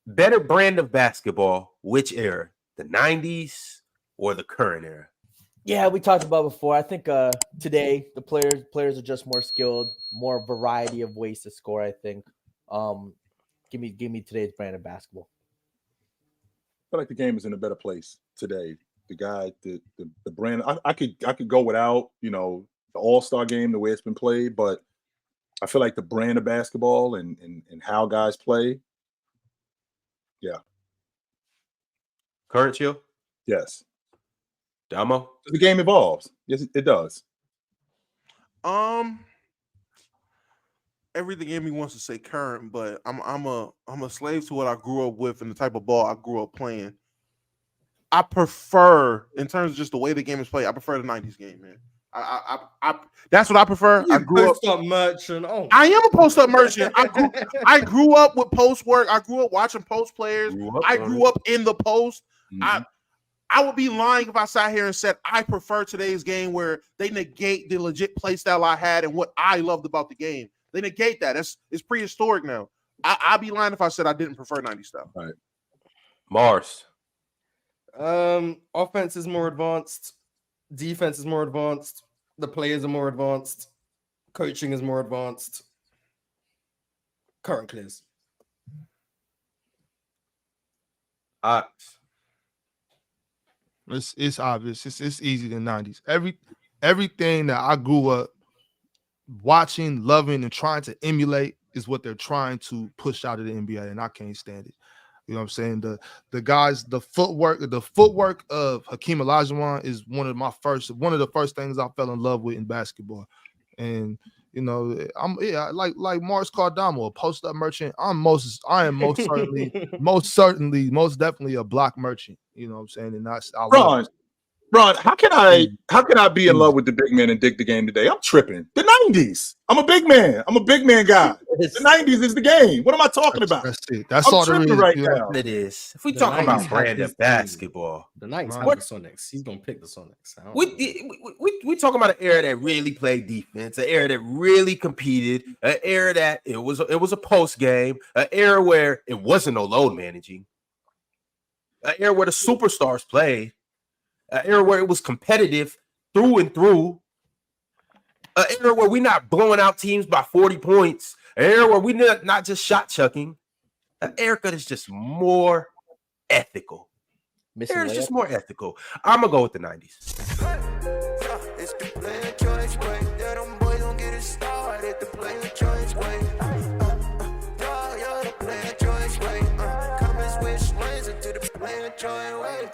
Better brand of basketball, which era? The 90s or the current era? Yeah, we talked about before. I think today the players are just more skilled, more variety of ways to score. I think. Give me today's brand of basketball. I feel like the game is in a better place today. The brand. I could go without the All-Star game the way it's been played, but I feel like the brand of basketball and how guys play. Yeah. Current chill? Yes. Damo? The game evolves. Yes, it does. Everything in me wants to say current, but I'm a slave to what I grew up with and the type of ball I grew up playing. I prefer, in terms of just the way the game is played, I prefer the 90s game, man. I that's what I prefer. I grew up merchant. Oh, I am a post-up merchant. I grew up with post work. I grew up watching post players. I grew up in the post. Mm-hmm. I would be lying if I sat here and said I prefer today's game where they negate the legit play style I had and what I loved about the game. They negate that. It's prehistoric now. I'd be lying if I said I didn't prefer 90s stuff. Right. Mars. Offense is more advanced. Defense is more advanced. The players are more advanced. Coaching is more advanced. Current clears. It's obvious. It's easy in the 90s. Everything that I grew up watching, loving, and trying to emulate is what they're trying to push out of the NBA, and I can't stand it. You know what I'm saying? The guys, the footwork of Hakeem Olajuwon is one of the first things I fell in love with in basketball. And like Morris Cardamo, a post-up merchant. I am most definitely a block merchant. You know what I'm saying? And Ron, how can I be in love with the big man and dig the game today? I'm tripping. The 90s. I'm a big man. I'm a big man guy. The 90s is the game. What am I talking about? That's it. That's I'm all there is right now. It is. If we talking about brand of basketball, the 90s have the Sonics. He's gonna pick the Sonics. We talking about an era that really played defense, an era that really competed, an era that it was a post game, an era where it wasn't no load managing, an era where the superstars played. An era where it was competitive through and through. An era where we're not blowing out teams by 40 points. An era where we're not just shot chucking. An era that is just more ethical. It's just more ethical. I'm going to go with the 90s. It's the player choice way. Yeah, them boys don't get it started. The player choice way. The player choice way. Come and switch lanes into the player choice way.